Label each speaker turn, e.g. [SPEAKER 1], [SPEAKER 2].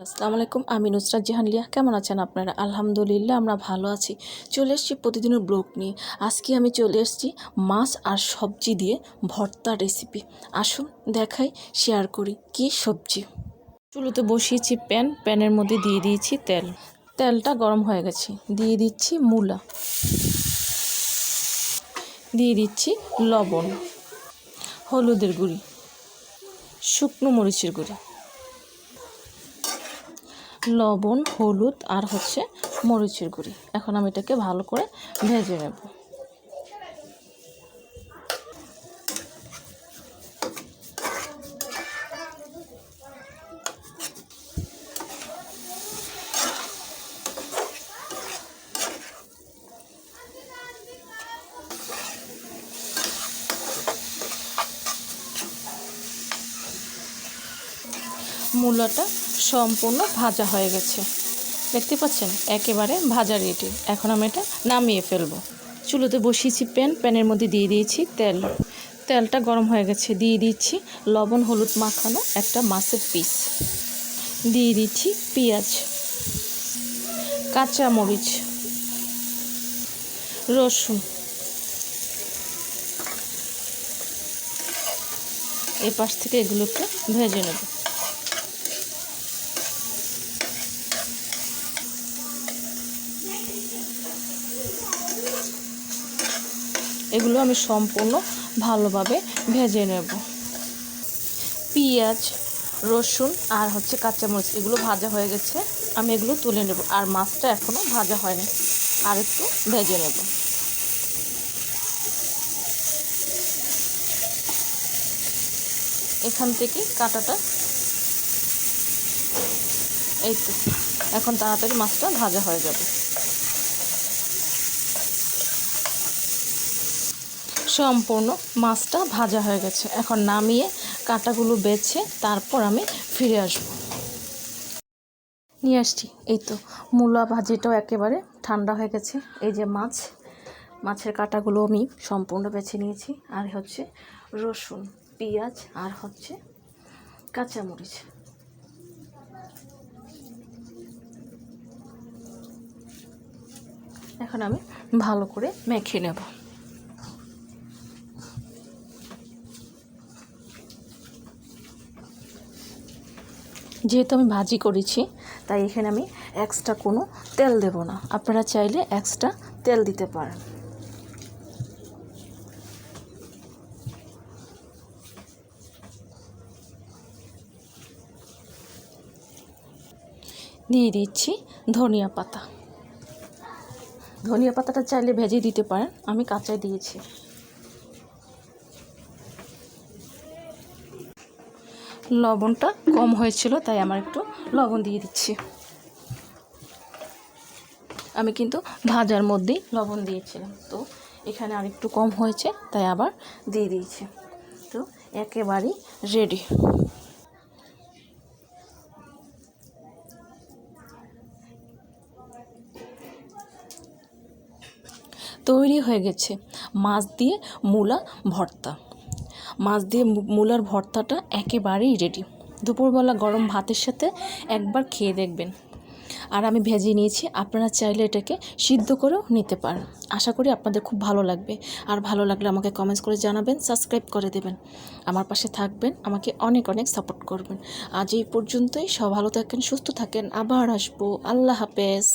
[SPEAKER 1] আসসালামু আলাইকুম, আমি নুসরাত জাহান লিয়া। কেমন আছেন আপনারা? আলহামদুলিল্লাহ আমরা ভালো আছি। চলে এসেছি প্রতিদিনের ব্লগ নিয়ে। আজকে আমি চলে এসেছি মাছ আর সবজি দিয়ে ভর্তা রেসিপি। আসুন দেখাই, শেয়ার করি কি সবজি। চুলোতে বসিয়েছি প্যানের মধ্যে দিয়ে দিয়েছি তেল। তেলটা গরম হয়ে গেছে, দিয়ে দিচ্ছি মূলা, দিয়ে দিচ্ছি লবণ, হলুদের গুঁড়ি, শুকনো মরিচের গুঁড়ি, লবণ, হলুদ আর মরিচের গুঁড়ি। এখন আমি এটাকে ভালো করে ভেজে নেব। মূলাটা সম্পূর্ণ ভাজা হয়ে গেছে, দেখতে পাচ্ছেন একেবারে ভাজা রেডি। এখন আমি এটা নামিয়ে ফেলবো। চুলোতে বসিয়েছি প্যানের মধ্যে দিয়ে দিয়েছি তেল। তেলটা গরম হয়ে গেছে, দিয়ে দিচ্ছি লবণ হলুদ মাখানো একটা মাছের পিস, দিয়ে দিচ্ছি পেঁয়াজ, কাঁচা মরিচ, রসুন। এই পাশ থেকে এগুলোকে ভেজে নেব। এগুলো আমি সম্পূর্ণ ভালোভাবে ভেজে নেব। পেঁয়াজ, রসুন আর কাঁচামরিচ এগুলো ভাজা হয়ে গেছে, আমি এগুলো তুলে নেব। আর মাছটা এখনও ভাজা হয়নি, আর একটু ভেজে নেব। এখান থেকে কাঁটাটা, এই তো, এখন তাড়াতাড়ি মাছটা ভাজা হয়ে যাবে। সম্পূর্ণ মাছটা ভাজা হয়ে গেছে, এখন নামিয়ে কাঁটাগুলো বেছে তারপর আমি ফিরে আসব। নিয়ে আসছি, এই তো মূলা ভাজিটাও একেবারে ঠান্ডা হয়ে গেছে। এই যে মাছের কাঁটাগুলো আমি সম্পূর্ণ বেছে নিয়েছি। আর রসুন, পেঁয়াজ আর কাঁচামরিচ। এখন আমি ভালো করে মেখে নেব। যেহেতু আমি ভাজি করেছি, তাই এখানে আমি এক্সট্রা কোনো তেল দেব না। আপনারা চাইলে এক্সট্রা তেল দিতে পারেন। দিয়ে দিচ্ছি ধনিয়া পাতা। ধনিয়া পাতাটা চাইলে ভেজে দিতে পারেন, আমি কাঁচাই দিয়েছি। লবণটা কম হয়েছিল, তাই আমার একটু লবণ দিয়ে দিচ্ছি। আমি কিন্তু ভাজার মধ্যেই লবণ দিয়েছিলাম, তো এখানে আর একটু কম হয়েছে, তাই আবার দিয়ে দিয়েছি। তো একেবারেই রেডি। তৈরি হয়ে গেছে মাছ দিয়ে মূলা ভর্তা। মাছ দিয়ে মূলার ভর্তাটা একেবারেই রেডি। দুপুরবেলা গরম ভাতের সাথে একবার খেয়ে দেখবেন। আর আমি ভেজে নিয়েছি, আপনারা চাইলে এটাকে সিদ্ধ করেও নিতে পারেন। আশা করি আপনাদের খুব ভালো লাগবে। আর ভালো লাগলে আমাকে কমেন্টস করে জানাবেন, সাবস্ক্রাইব করে দেবেন, আমার পাশে থাকবেন, আমাকে অনেক অনেক সাপোর্ট করবেন। আজ এই পর্যন্তই। সব ভালো থাকেন, সুস্থ থাকেন, আবার আসবো। আল্লাহ হাফেজ।